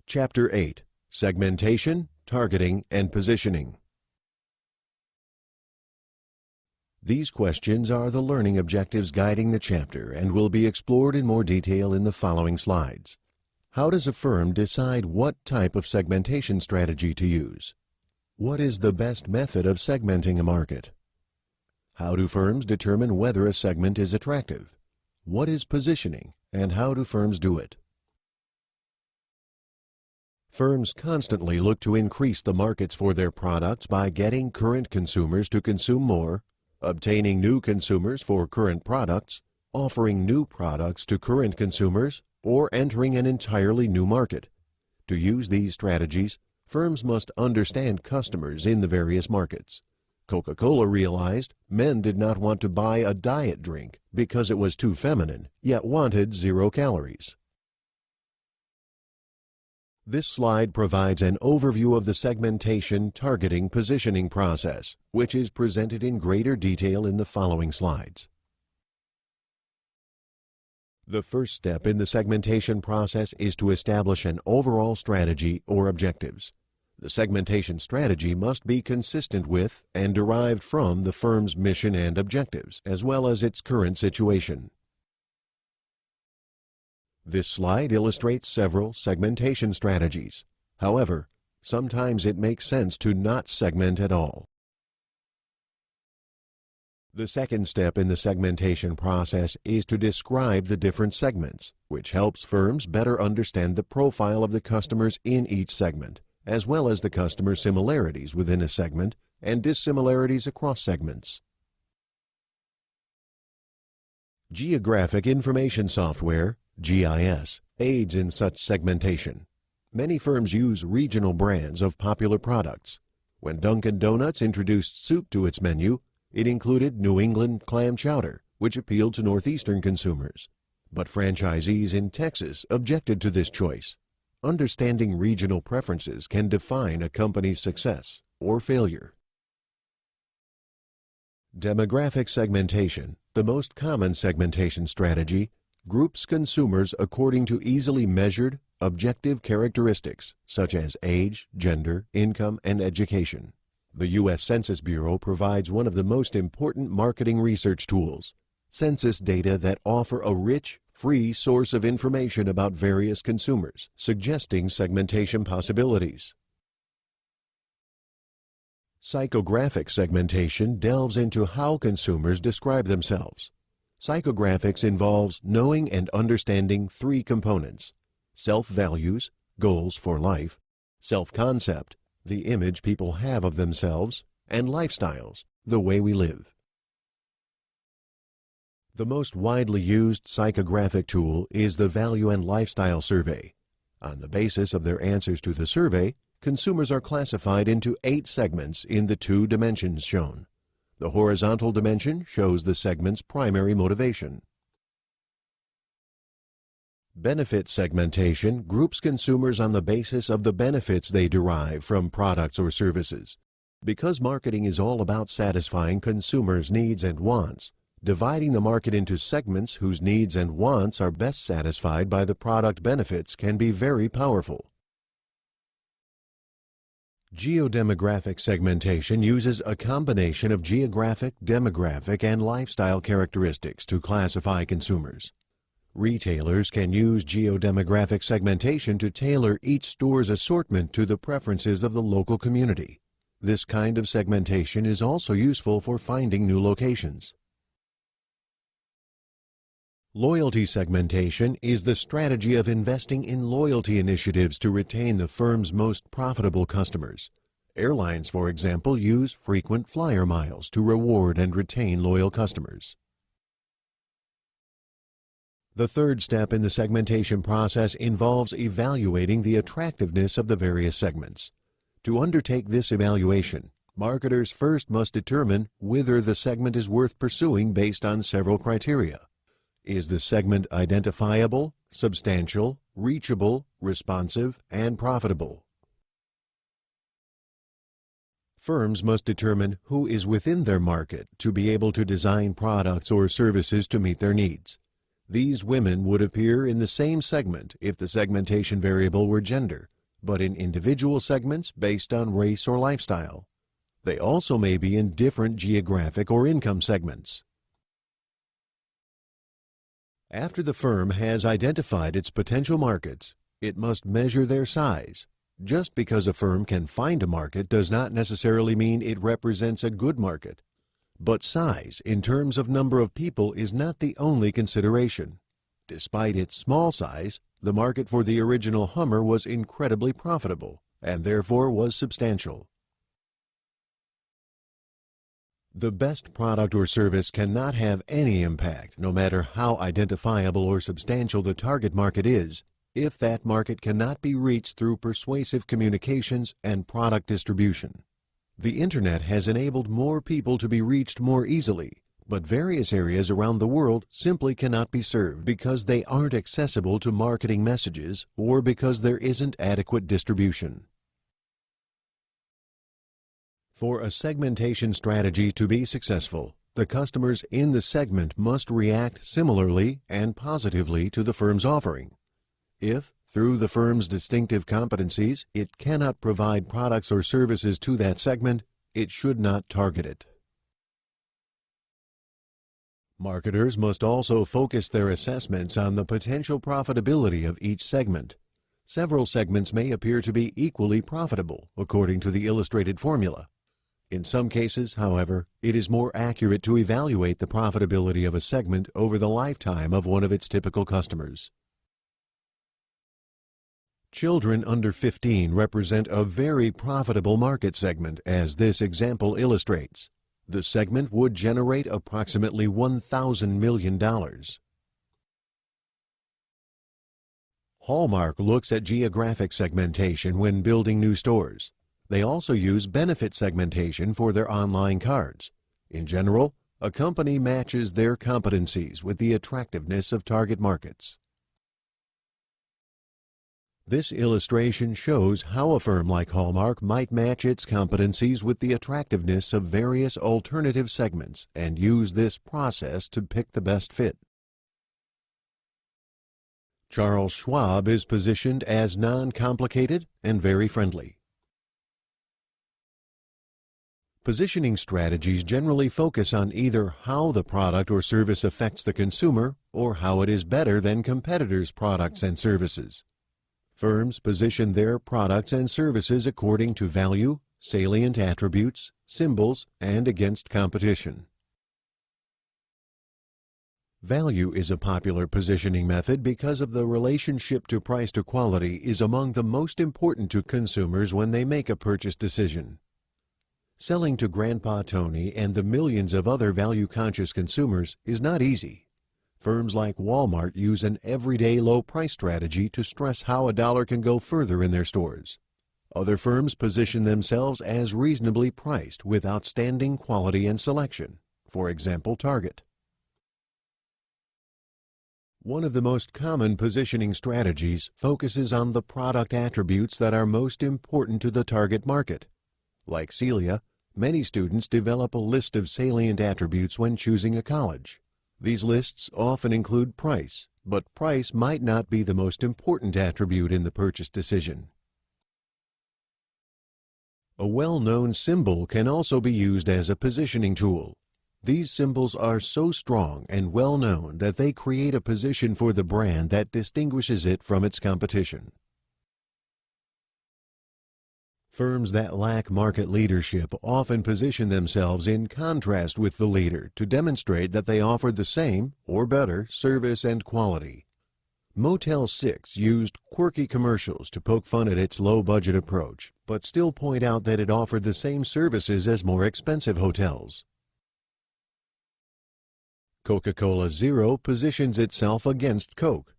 Chapter 8: Segmentation, Targeting, and Positioning. These questions are the learning objectives guiding the chapter and will be explored in more detail in the following slides. How does a firm decide what type of segmentation strategy to use? What is the best method of segmenting a market? How do firms determine whether a segment is attractive? What is positioning, and how do firms do it? Firms constantly look to increase the markets for their products by getting current consumers to consume more, obtaining new consumers for current products, offering new products to current consumers, or entering an entirely new market. To use these strategies, firms must understand customers in the various markets. Coca-Cola realized men did not want to buy a diet drink because it was too feminine, yet wanted 0 calories. This slide provides an overview of the segmentation, targeting, positioning process, which is presented in greater detail in the following slides. The first step in the segmentation process is to establish an overall strategy or objectives. The segmentation strategy must be consistent with and derived from the firm's mission and objectives, as well as its current situation. This slide illustrates several segmentation strategies. However, sometimes it makes sense to not segment at all. The second step in the segmentation process is to describe the different segments, which helps firms better understand the profile of the customers in each segment, as well as the customer similarities within a segment and dissimilarities across segments. Geographic Information Software, GIS, aids in such segmentation. Many firms use regional brands of popular products. When Dunkin' Donuts introduced soup to its menu, it included New England clam chowder, which appealed to Northeastern consumers. But franchisees in Texas objected to this choice. Understanding regional preferences can define a company's success or failure. Demographic segmentation, the most common segmentation strategy, groups consumers according to easily measured, objective characteristics such as age, gender, income, and education. The U.S. Census Bureau provides one of the most important marketing research tools, census data that offer a rich, free source of information about various consumers, suggesting segmentation possibilities. Psychographic segmentation delves into how consumers describe themselves. Psychographics involves knowing and understanding 3 components: self-values, goals for life; self-concept, the image people have of themselves; and lifestyles, the way we live. The most widely used psychographic tool is the Value and Lifestyle Survey. On the basis of their answers to the survey, consumers are classified into 8 segments in the 2 dimensions shown. The horizontal dimension shows the segment's primary motivation. Benefit segmentation groups consumers on the basis of the benefits they derive from products or services. Because marketing is all about satisfying consumers' needs and wants, dividing the market into segments whose needs and wants are best satisfied by the product benefits can be very powerful. Geodemographic segmentation uses a combination of geographic, demographic, and lifestyle characteristics to classify consumers. Retailers can use geodemographic segmentation to tailor each store's assortment to the preferences of the local community. This kind of segmentation is also useful for finding new locations. Loyalty segmentation is the strategy of investing in loyalty initiatives to retain the firm's most profitable customers. Airlines, for example, use frequent flyer miles to reward and retain loyal customers. The third step in the segmentation process involves evaluating the attractiveness of the various segments. To undertake this evaluation, marketers first must determine whether the segment is worth pursuing based on several criteria. Is the segment identifiable, substantial, reachable, responsive, and profitable? Firms must determine who is within their market to be able to design products or services to meet their needs. These women would appear in the same segment if the segmentation variable were gender, but in individual segments based on race or lifestyle. They also may be in different geographic or income segments. After the firm has identified its potential markets, it must measure their size. Just because a firm can find a market does not necessarily mean it represents a good market. But size, in terms of number of people, is not the only consideration. Despite its small size, the market for the original Hummer was incredibly profitable, and therefore was substantial. The best product or service cannot have any impact, no matter how identifiable or substantial the target market is, if that market cannot be reached through persuasive communications and product distribution. The Internet has enabled more people to be reached more easily, but various areas around the world simply cannot be served because they aren't accessible to marketing messages or because there isn't adequate distribution. For a segmentation strategy to be successful, the customers in the segment must react similarly and positively to the firm's offering. If, through the firm's distinctive competencies, it cannot provide products or services to that segment, it should not target it. Marketers must also focus their assessments on the potential profitability of each segment. Several segments may appear to be equally profitable, according to the illustrated formula. In some cases, however, it is more accurate to evaluate the profitability of a segment over the lifetime of one of its typical customers. Children under 15 represent a very profitable market segment, as this example illustrates. The segment would generate approximately $1,000 million. Hallmark looks at geographic segmentation when building new stores. They also use benefit segmentation for their online cards. In general, a company matches their competencies with the attractiveness of target markets. This illustration shows how a firm like Hallmark might match its competencies with the attractiveness of various alternative segments and use this process to pick the best fit. Charles Schwab is positioned as non-complicated and very friendly. Positioning strategies generally focus on either how the product or service affects the consumer or how it is better than competitors' products and services. Firms position their products and services according to value, salient attributes, symbols, and against competition. Value is a popular positioning method because of the relationship to price to quality is among the most important to consumers when they make a purchase decision. Selling to Grandpa Tony and the millions of other value-conscious consumers is not easy. Firms like Walmart use an everyday low price strategy to stress how a dollar can go further in their stores. Other firms position themselves as reasonably priced with outstanding quality and selection. For example, Target. One of the most common positioning strategies focuses on the product attributes that are most important to the target market. Like Celia, many students develop a list of salient attributes when choosing a college. These lists often include price, but price might not be the most important attribute in the purchase decision. A well-known symbol can also be used as a positioning tool. These symbols are so strong and well-known that they create a position for the brand that distinguishes it from its competition. Firms that lack market leadership often position themselves in contrast with the leader to demonstrate that they offer the same, or better, service and quality. Motel 6 used quirky commercials to poke fun at its low-budget approach, but still point out that it offered the same services as more expensive hotels. Coca-Cola Zero positions itself against Coke.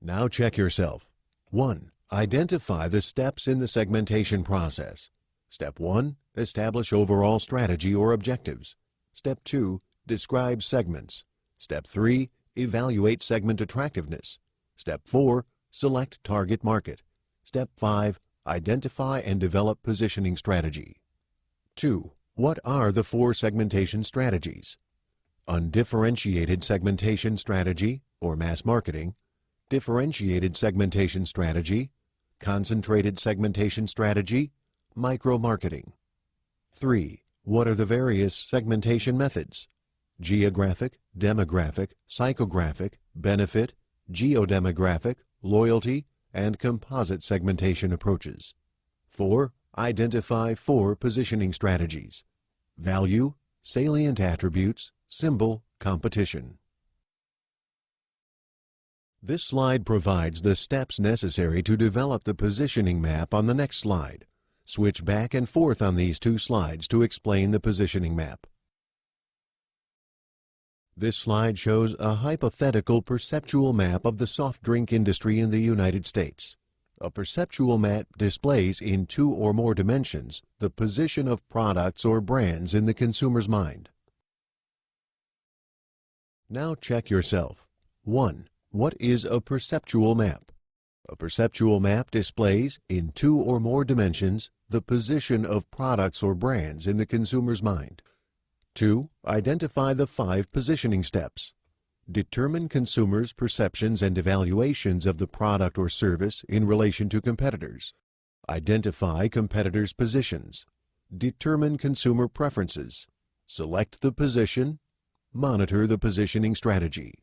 Now check yourself. 1. Identify the steps in the segmentation process. Step 1. Establish overall strategy or objectives. Step 2. Describe segments. Step 3. Evaluate segment attractiveness. Step 4. Select target market. Step 5. Identify and develop positioning strategy. 2. What are the 4 segmentation strategies? Undifferentiated segmentation strategy, or mass marketing, differentiated segmentation strategy, concentrated segmentation strategy, micro-marketing. 3. What are the various segmentation methods? Geographic, demographic, psychographic, benefit, geodemographic, loyalty, and composite segmentation approaches. 4. Identify 4 positioning strategies: value, salient attributes, symbol, competition. This slide provides the steps necessary to develop the positioning map on the next slide. Switch back and forth on these 2 slides to explain the positioning map. This slide shows a hypothetical perceptual map of the soft drink industry in the United States. A perceptual map displays in 2 or more dimensions the position of products or brands in the consumer's mind. Now check yourself. 1. What is a perceptual map? A perceptual map displays in 2 or more dimensions the position of products or brands in the consumer's mind. 2. Identify the 5 positioning steps. Determine consumers' perceptions and evaluations of the product or service in relation to competitors. Identify competitors' positions. Determine consumer preferences. Select the position. Monitor the positioning strategy.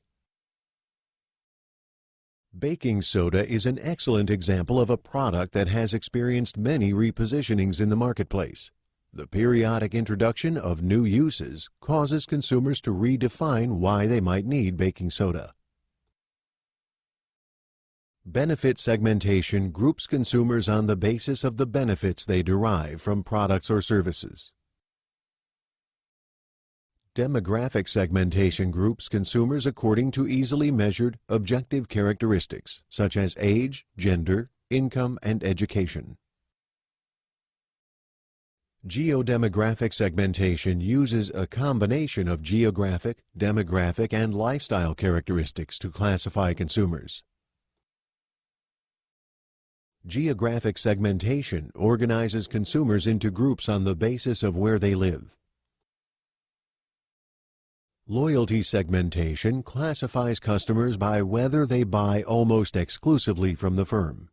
Baking soda is an excellent example of a product that has experienced many repositionings in the marketplace. The periodic introduction of new uses causes consumers to redefine why they might need baking soda. Benefit segmentation groups consumers on the basis of the benefits they derive from products or services. Demographic segmentation groups consumers according to easily measured, objective characteristics such as age, gender, income, and education. Geodemographic segmentation uses a combination of geographic, demographic, and lifestyle characteristics to classify consumers. Geographic segmentation organizes consumers into groups on the basis of where they live. Loyalty segmentation classifies customers by whether they buy almost exclusively from the firm.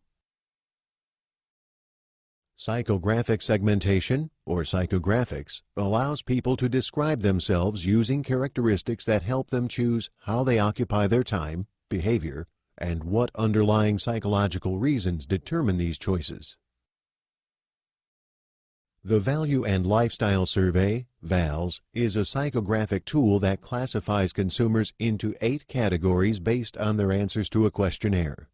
Psychographic segmentation, or psychographics, allows people to describe themselves using characteristics that help them choose how they occupy their time, behavior, and what underlying psychological reasons determine these choices. The Value and Lifestyle Survey, VALS, is a psychographic tool that classifies consumers into 8 categories based on their answers to a questionnaire.